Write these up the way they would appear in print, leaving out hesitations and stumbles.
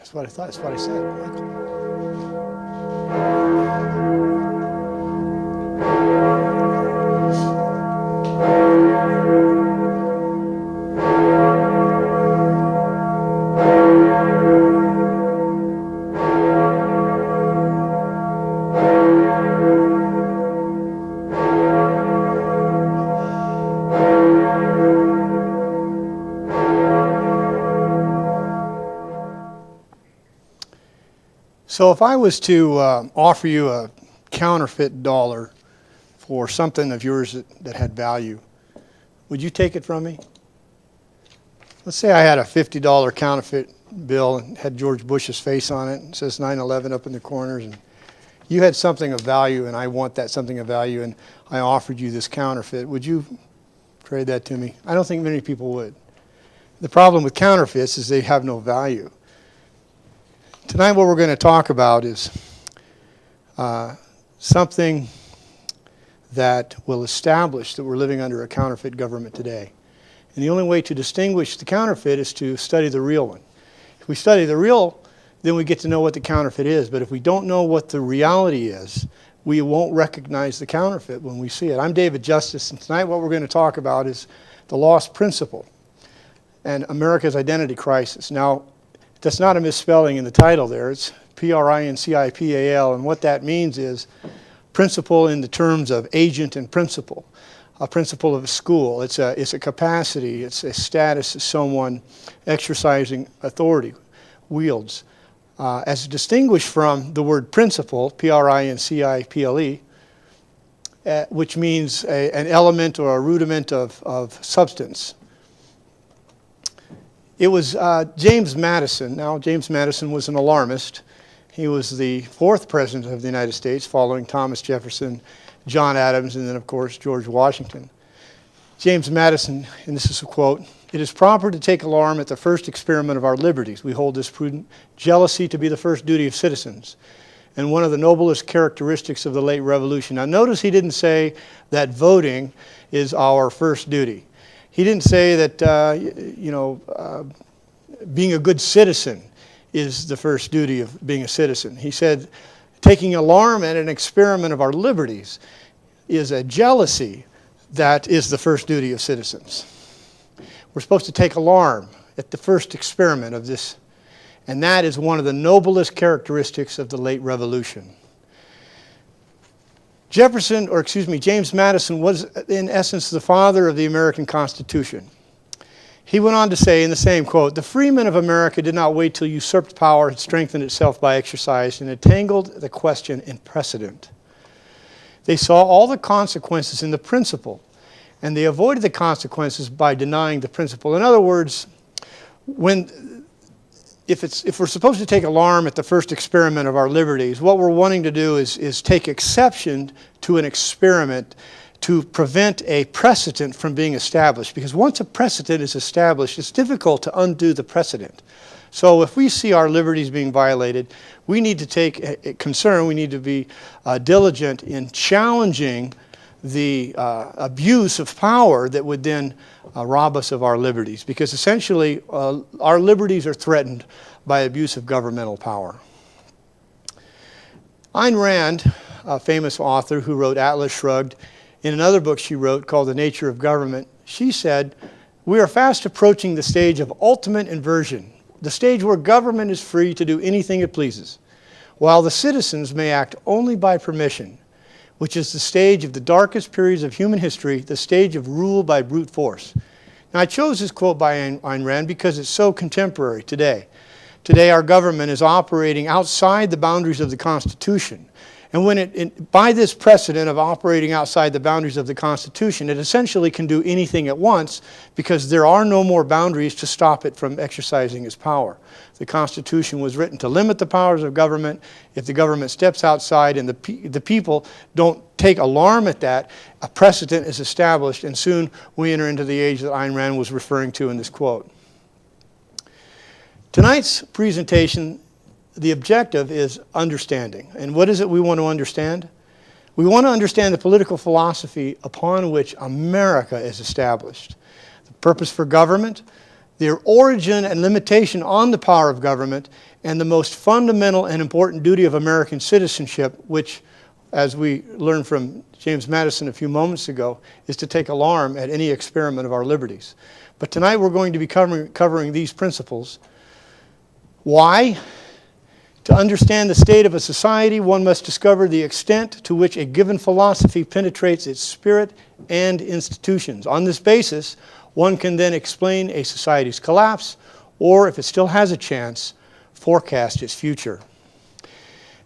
That's what I thought. That's what I said, Michael. So if I was to offer you a counterfeit dollar for something of yours that had value, would you take it from me? Let's say I had a $50 counterfeit bill and had George Bush's face on it and says 9/11 up in the corners, and you had something of value and I want that something of value, and I offered you this counterfeit. Would you trade that to me? I don't think many people would. The problem with counterfeits is they have no value. Tonight what we're going to talk about is something that will establish that we're living under a counterfeit government today. And the only way to distinguish the counterfeit is to study the real one. If we study the real, then we get to know what the counterfeit is. But if we don't know what the reality is, we won't recognize the counterfeit when we see it. I'm David Justice, and tonight what we're going to talk about is the lost principle and America's identity crisis. Now, that's not a misspelling in the title there. It's Principal, and what that means is principle in the terms of agent and principal. A principal of a school. It's a capacity. It's a status of someone exercising authority, wields. As distinguished from the word principle, Principle, which means an element or a rudiment of substance. It was James Madison. Now, James Madison was an alarmist. He was the fourth president of the United States, following Thomas Jefferson, John Adams, and then, of course, George Washington. James Madison, and this is a quote, "It is proper to take alarm at the first experiment of our liberties. We hold this prudent jealousy to be the first duty of citizens, and one of the noblest characteristics of the late revolution." Now, notice he didn't say that voting is our first duty. He didn't say that, being a good citizen is the first duty of being a citizen. He said, taking alarm at an experiment of our liberties is a jealousy that is the first duty of citizens. We're supposed to take alarm at the first experiment of this, and that is one of the noblest characteristics of the late revolution. James Madison was, in essence, the father of the American Constitution. He went on to say in the same quote, "The freemen of America did not wait till usurped power had strengthened itself by exercise and entangled the question in precedent. They saw all the consequences in the principle, and they avoided the consequences by denying the principle." In other words, if we're supposed to take alarm at the first experiment of our liberties, what we're wanting to do is take exception to an experiment to prevent a precedent from being established. Because once a precedent is established, it's difficult to undo the precedent. So if we see our liberties being violated, we need to take a concern, we need to be diligent in challenging the abuse of power that would then rob us of our liberties. Because essentially, our liberties are threatened by abuse of governmental power. Ayn Rand, a famous author who wrote Atlas Shrugged, in another book she wrote called The Nature of Government, she said, "We are fast approaching the stage of ultimate inversion, the stage where government is free to do anything it pleases, while the citizens may act only by permission, which is the stage of the darkest periods of human history, the stage of rule by brute force." Now, I chose this quote by Ayn Rand because it's so contemporary today. Today, our government is operating outside the boundaries of the Constitution. And when by this precedent of operating outside the boundaries of the Constitution, it essentially can do anything at once because there are no more boundaries to stop it from exercising its power. The Constitution was written to limit the powers of government. If the government steps outside and the people don't take alarm at that, a precedent is established, and soon we enter into the age that Ayn Rand was referring to in this quote. Tonight's presentation, the objective is understanding. And what is it we want to understand? We want to understand the political philosophy upon which America is established. The purpose for government, their origin and limitation on the power of government, and the most fundamental and important duty of American citizenship, which, as we learned from James Madison a few moments ago, is to take alarm at any experiment of our liberties. But tonight we're going to be covering these principles. Why? To understand the state of a society, one must discover the extent to which a given philosophy penetrates its spirit and institutions. On this basis, one can then explain a society's collapse, or, if it still has a chance, forecast its future.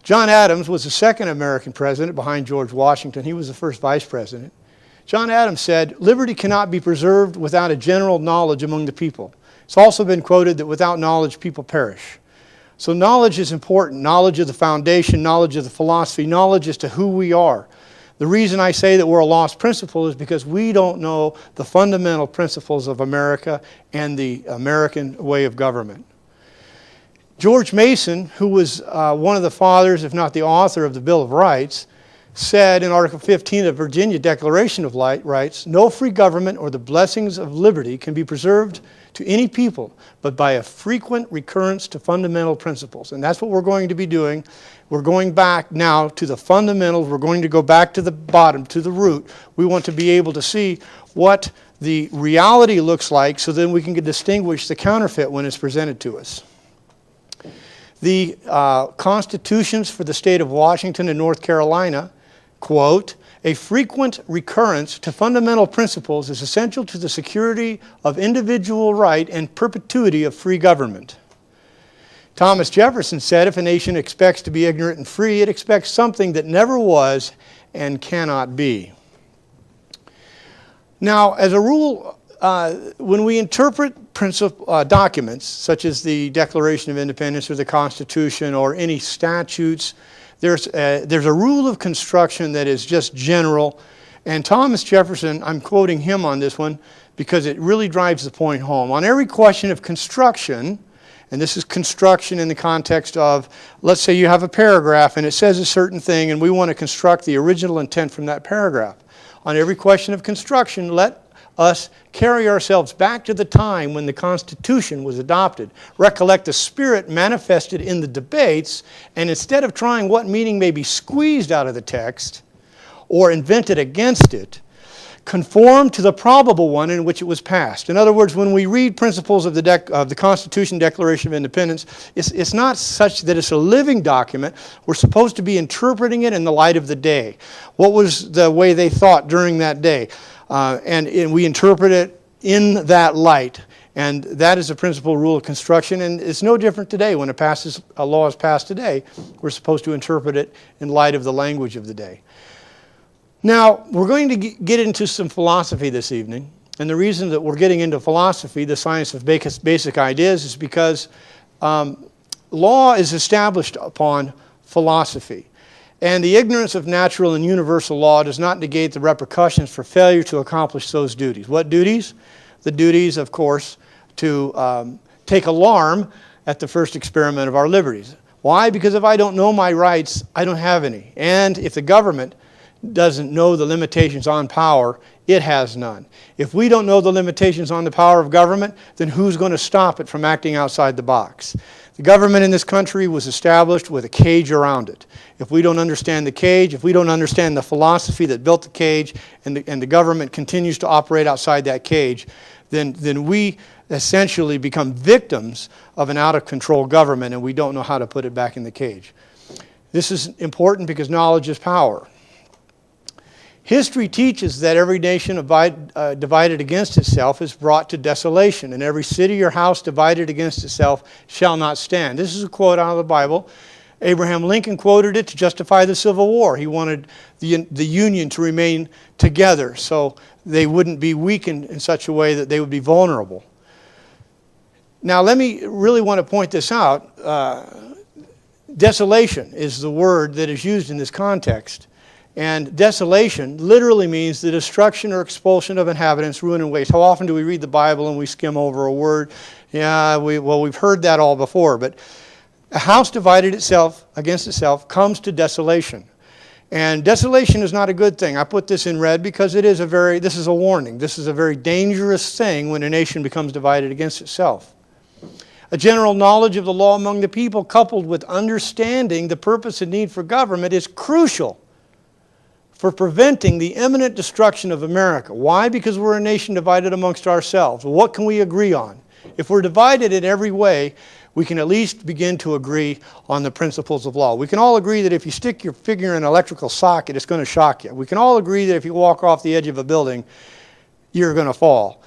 John Adams was the second American president behind George Washington. He was the first vice president. John Adams said, "Liberty cannot be preserved without a general knowledge among the people." It's also been quoted that without knowledge, people perish. So knowledge is important. Knowledge of the foundation, knowledge of the philosophy, knowledge as to who we are. The reason I say that we're a lost principle is because we don't know the fundamental principles of America and the American way of government. George Mason, who was one of the fathers, if not the author of the Bill of Rights, said in Article 15 of the Virginia Declaration of Rights, "No free government or the blessings of liberty can be preserved to any people, but by a frequent recurrence to fundamental principles." And that's what we're going to be doing. We're going back now to the fundamentals. We're going to go back to the bottom, to the root. We want to be able to see what the reality looks like so then we can distinguish the counterfeit when it's presented to us. The constitutions for the state of Washington and North Carolina, quote, "A frequent recurrence to fundamental principles is essential to the security of individual right and perpetuity of free government." Thomas Jefferson said, "If a nation expects to be ignorant and free, it expects something that never was and cannot be." Now, as a rule, when we interpret documents, such as the Declaration of Independence or the Constitution or any statutes, there's a rule of construction that is just general. And Thomas Jefferson, I'm quoting him on this one because it really drives the point home. On every question of construction, and this is construction in the context of, let's say you have a paragraph and it says a certain thing and we want to construct the original intent from that paragraph. On every question of construction, let us carry ourselves back to the time when the Constitution was adopted. Recollect the spirit manifested in the debates, and instead of trying what meaning may be squeezed out of the text or invented against it, conform to the probable one in which it was passed. In other words, when we read principles of the Constitution, Declaration of Independence, it's not such that it's a living document. We're supposed to be interpreting it in the light of the day. What was the way they thought during that day? And we interpret it in that light. And that is a principal rule of construction. And it's no different today. When a law is passed today, we're supposed to interpret it in light of the language of the day. Now, we're going to get into some philosophy this evening. And the reason that we're getting into philosophy, the science of basic ideas, is because law is established upon philosophy. And the ignorance of natural and universal law does not negate the repercussions for failure to accomplish those duties. What duties? The duties, of course, to take alarm at the first experiment of our liberties. Why? Because if I don't know my rights, I don't have any. And if the government doesn't know the limitations on power, it has none. If we don't know the limitations on the power of government, then who's going to stop it from acting outside the box? The government in this country was established with a cage around it. If we don't understand the cage, if we don't understand the philosophy that built the cage, and the government continues to operate outside that cage, then we essentially become victims of an out-of-control government, and we don't know how to put it back in the cage. This is important because knowledge is power. History teaches that every nation divided against itself is brought to desolation, and every city or house divided against itself shall not stand. This is a quote out of the Bible. Abraham Lincoln quoted it to justify the Civil War. He wanted the Union to remain together so they wouldn't be weakened in such a way that they would be vulnerable. Now, let me really want to point this out. Desolation is the word that is used in this context. And desolation literally means the destruction or expulsion of inhabitants, ruin and waste. How often do we read the Bible and we skim over a word? Yeah, we've heard that all before. But a house divided itself against itself comes to desolation. And desolation is not a good thing. I put this in red because this is a warning. This is a very dangerous thing when a nation becomes divided against itself. A general knowledge of the law among the people, coupled with understanding the purpose and need for government, is crucial for preventing the imminent destruction of America. Why? Because we're a nation divided amongst ourselves. Well, what can we agree on? If we're divided in every way, we can at least begin to agree on the principles of law. We can all agree that if you stick your finger in an electrical socket, it's going to shock you. We can all agree that if you walk off the edge of a building, you're going to fall.